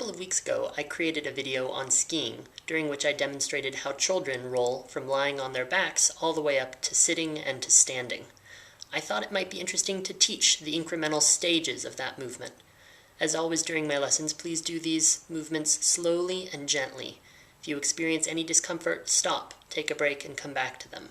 couple of weeks ago, I created a video on skiing, during which I demonstrated how children roll from lying on their backs all the way up to sitting and to standing. I thought it might be interesting to teach the incremental stages of that movement. As always during my lessons, please do these movements slowly and gently. If you experience any discomfort, stop, take a break, and come back to them.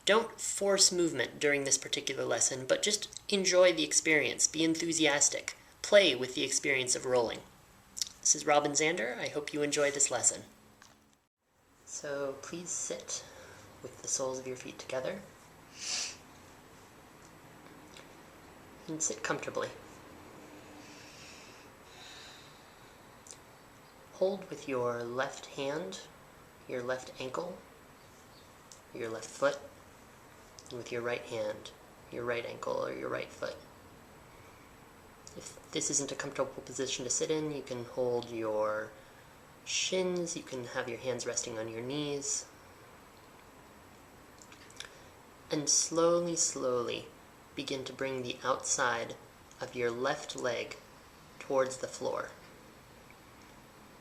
Don't force movement during this particular lesson, but just enjoy the experience, be enthusiastic, play with the experience of rolling. This is Robin Zander. I hope you enjoy this lesson. So please sit with the soles of your feet together and sit comfortably. Hold with your left hand, your left ankle, your left foot, and with your right hand, your right ankle or your right foot. If this isn't a comfortable position to sit in, you can hold your shins, you can have your hands resting on your knees, and slowly begin to bring the outside of your left leg towards the floor.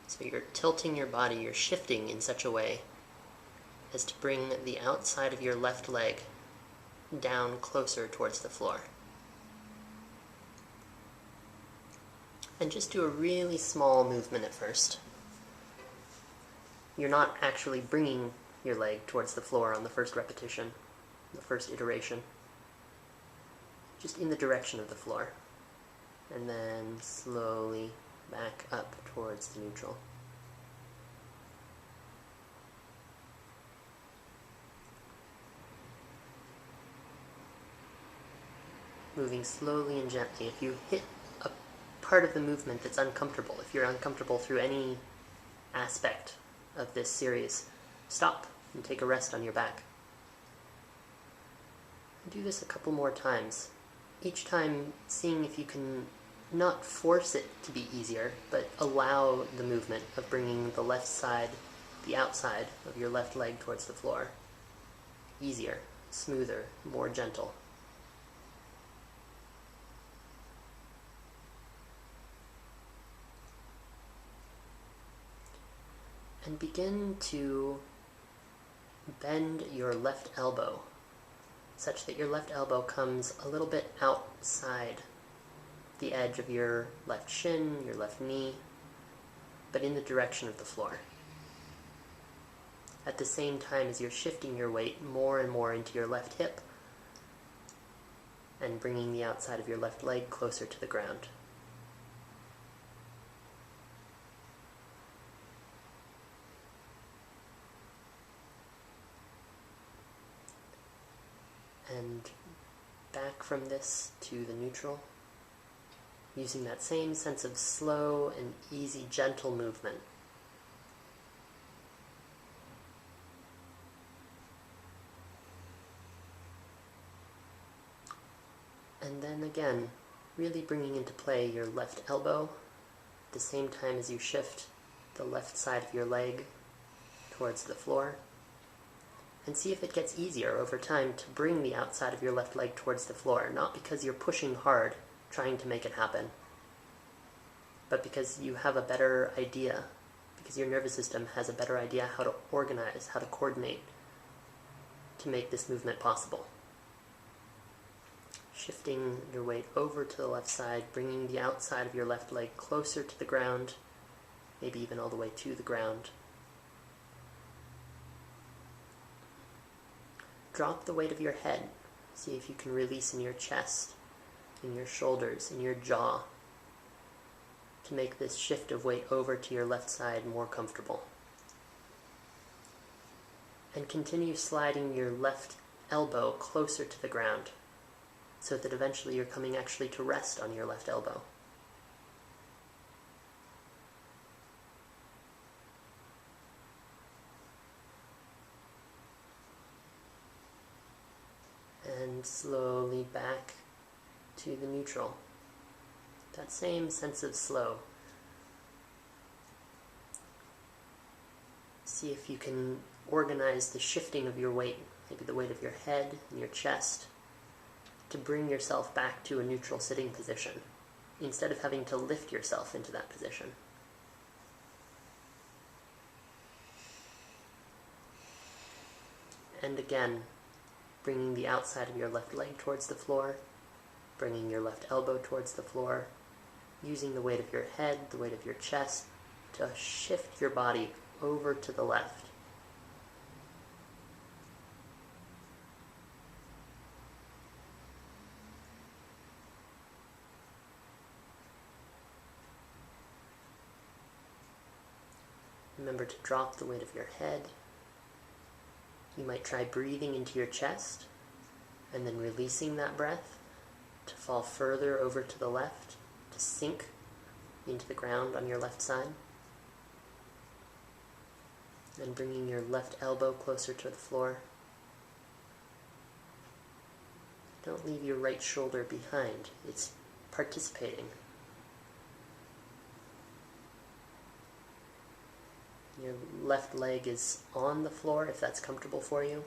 So you're tilting your body, you're shifting in such a way as to bring the outside of your left leg down closer towards the floor. And just do a really small movement at first. You're not actually bringing your leg towards the floor on the first repetition, the first iteration. Just in the direction of the floor. And then slowly back up towards the neutral. Moving slowly and gently. If you hit a part of the movement that's uncomfortable, if you're uncomfortable through any aspect of this series, stop and take a rest on your back. Do this a couple more times. Each time seeing if you can not force it to be easier, but allow the movement of bringing the left side, the outside of your left leg towards the floor. Easier, smoother, more gentle. And begin to bend your left elbow such that your left elbow comes a little bit outside the edge of your left shin, your left knee, but in the direction of the floor. At the same time as you're shifting your weight more and more into your left hip and bringing the outside of your left leg closer to the ground. And back from this to the neutral, using that same sense of slow and easy, gentle movement. And then again, really bringing into play your left elbow at the same time as you shift the left side of your leg towards the floor. And see if it gets easier over time to bring the outside of your left leg towards the floor, not because you're pushing hard, trying to make it happen, but because you have a better idea, because your nervous system has a better idea how to organize, how to coordinate to make this movement possible. Shifting your weight over to the left side, bringing the outside of your left leg closer to the ground, maybe even all the way to the ground. Drop the weight of your head. See if you can release in your chest, in your shoulders, in your jaw, to make this shift of weight over to your left side more comfortable. And continue sliding your left elbow closer to the ground, so that eventually you're coming actually to rest on your left elbow. And slowly back to the neutral. That same sense of slow. See if you can organize the shifting of your weight, maybe the weight of your head and your chest, to bring yourself back to a neutral sitting position, instead of having to lift yourself into that position. And again, bringing the outside of your left leg towards the floor, bringing your left elbow towards the floor, using the weight of your head, the weight of your chest, to shift your body over to the left. Remember to drop the weight of your head. You might try breathing into your chest and then releasing that breath to fall further over to the left, to sink into the ground on your left side. And bringing your left elbow closer to the floor. Don't leave your right shoulder behind. It's participating. Your left leg is on the floor if that's comfortable for you.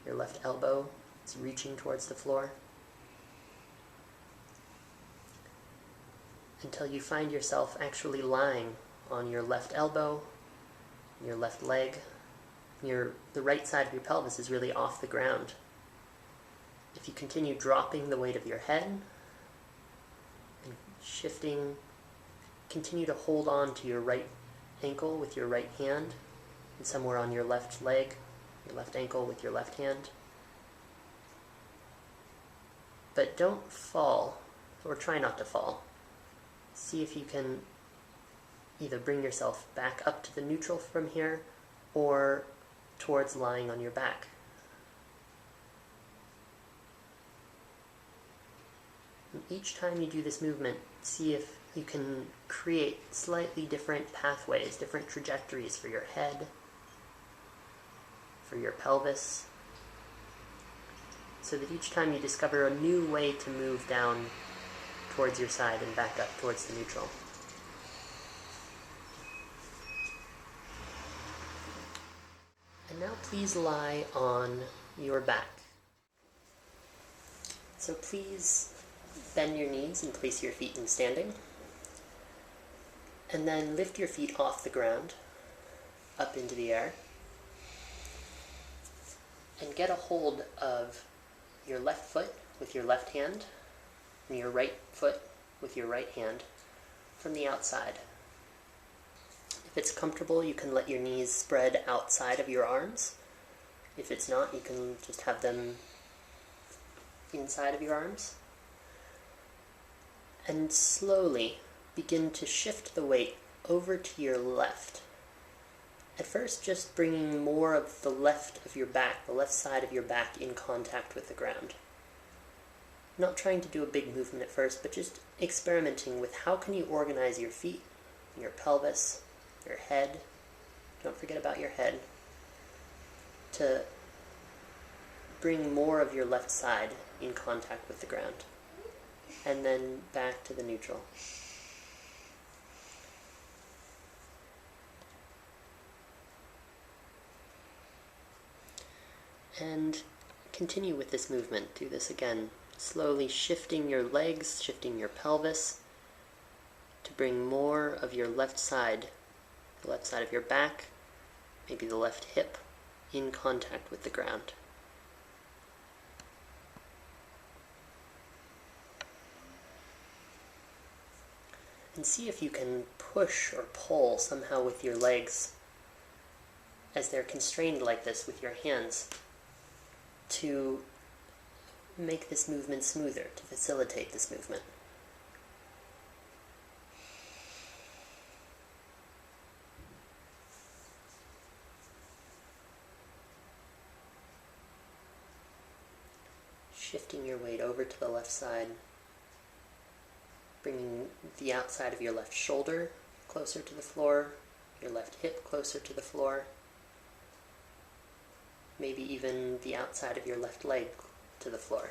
Your left elbow is reaching towards the floor. Until you find yourself actually lying on your left elbow, your left leg. The right side of your pelvis is really off the ground. If you continue dropping the weight of your head and shifting, continue to hold on to your right ankle with your right hand, and somewhere on your left leg, your left ankle with your left hand. But don't fall, or try not to fall. See if you can either bring yourself back up to the neutral from here, or towards lying on your back. And each time you do this movement, see if you can create slightly different pathways, different trajectories for your head, for your pelvis, so that each time you discover a new way to move down towards your side and back up towards the neutral. And now please lie on your back. So please bend your knees and place your feet in standing. And then lift your feet off the ground, up into the air. And get a hold of your left foot with your left hand, and your right foot with your right hand from the outside. If it's comfortable, you can let your knees spread outside of your arms. If it's not, you can just have them inside of your arms. And slowly begin to shift the weight over to your left. At first, just bringing more of the left of your back, the left side of your back, in contact with the ground. Not trying to do a big movement at first, but just experimenting with how can you organize your feet, your pelvis, your head. Don't forget about your head. To bring more of your left side in contact with the ground. And then back to the neutral. And continue with this movement. Do this again. Slowly shifting your legs, shifting your pelvis to bring more of your left side, the left side of your back, maybe the left hip, in contact with the ground. And see if you can push or pull somehow with your legs as they're constrained like this with your hands to make this movement smoother, to facilitate this movement. Shifting your weight over to the left side, bringing the outside of your left shoulder closer to the floor, your left hip closer to the floor, maybe even the outside of your left leg to the floor.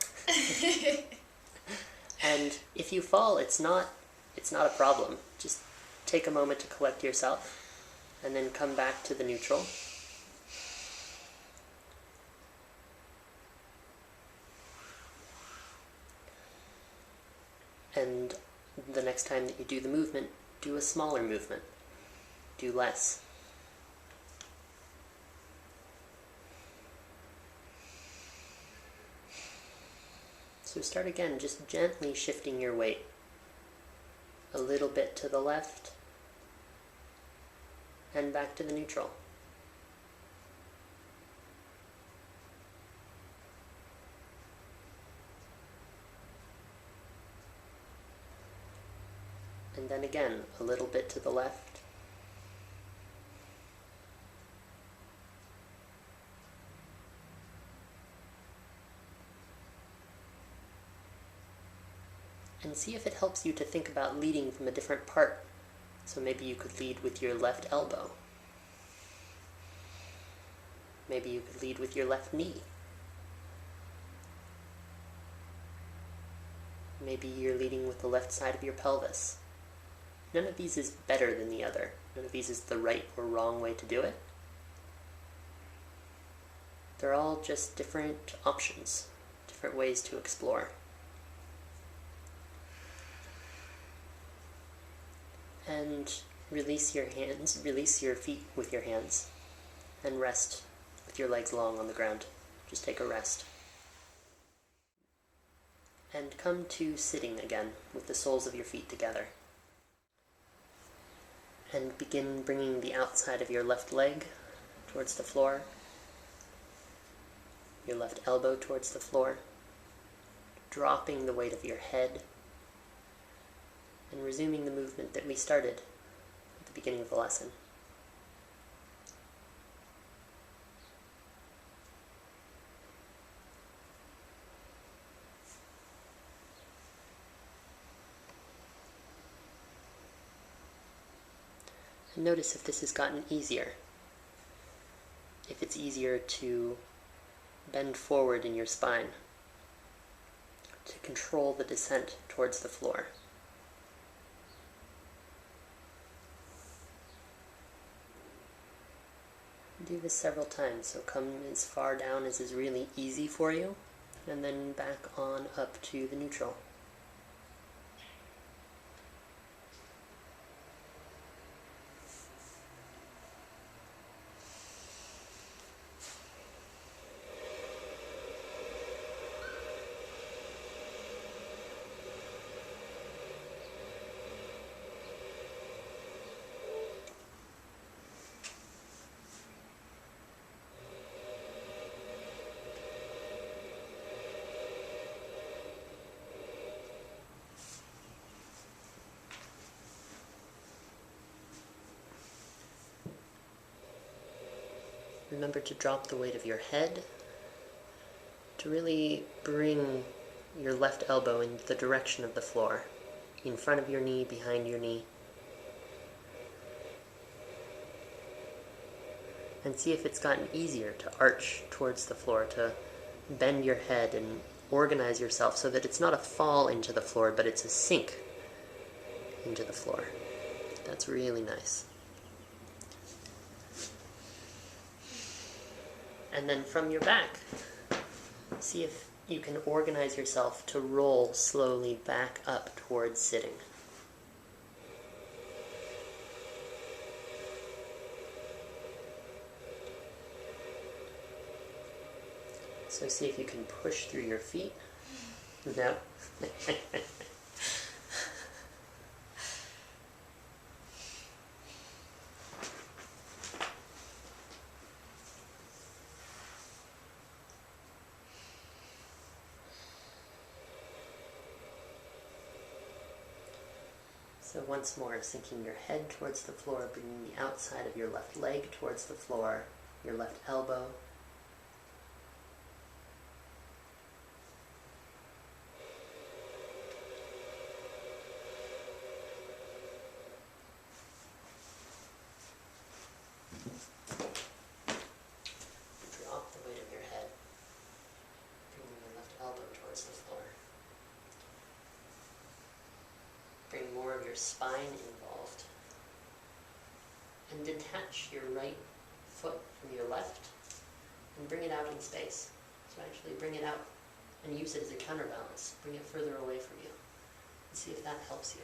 And if you fall, it's not a problem. Just take a moment to collect yourself and then come back to the neutral. And the next time that you do the movement, do a smaller movement. Do less. So start again, just gently shifting your weight. A little bit to the left, and back to the neutral. And then again, a little bit to the left, and see if it helps you to think about leading from a different part. So maybe you could lead with your left elbow. Maybe you could lead with your left knee. Maybe you're leading with the left side of your pelvis. None of these is better than the other. None of these is the right or wrong way to do it. They're all just different options, different ways to explore. And release your hands, release your feet with your hands, and rest with your legs long on the ground. Just take a rest. And come to sitting again with the soles of your feet together. And begin bringing the outside of your left leg towards the floor, your left elbow towards the floor, dropping the weight of your head, and resuming the movement that we started at the beginning of the lesson. And notice if this has gotten easier. If it's easier to bend forward in your spine, to control the descent towards the floor. Do this several times, so come as far down as is really easy for you, and then back on up to the neutral. Remember to drop the weight of your head, to really bring your left elbow in the direction of the floor, in front of your knee, behind your knee. And see if it's gotten easier to arch towards the floor, to bend your head and organize yourself so that it's not a fall into the floor, but it's a sink into the floor. That's really nice. And then from your back, see if you can organize yourself to roll slowly back up towards sitting. So see if you can push through your feet. No. So once more, sinking your head towards the floor, bringing the outside of your left leg towards the floor, your left elbow. Drop the weight of your head, bringing your left elbow towards the floor. Bring more of your spine involved. And detach your right foot from your left and bring it out in space. So actually bring it out and use it as a counterbalance. Bring it further away from you. And see if that helps you.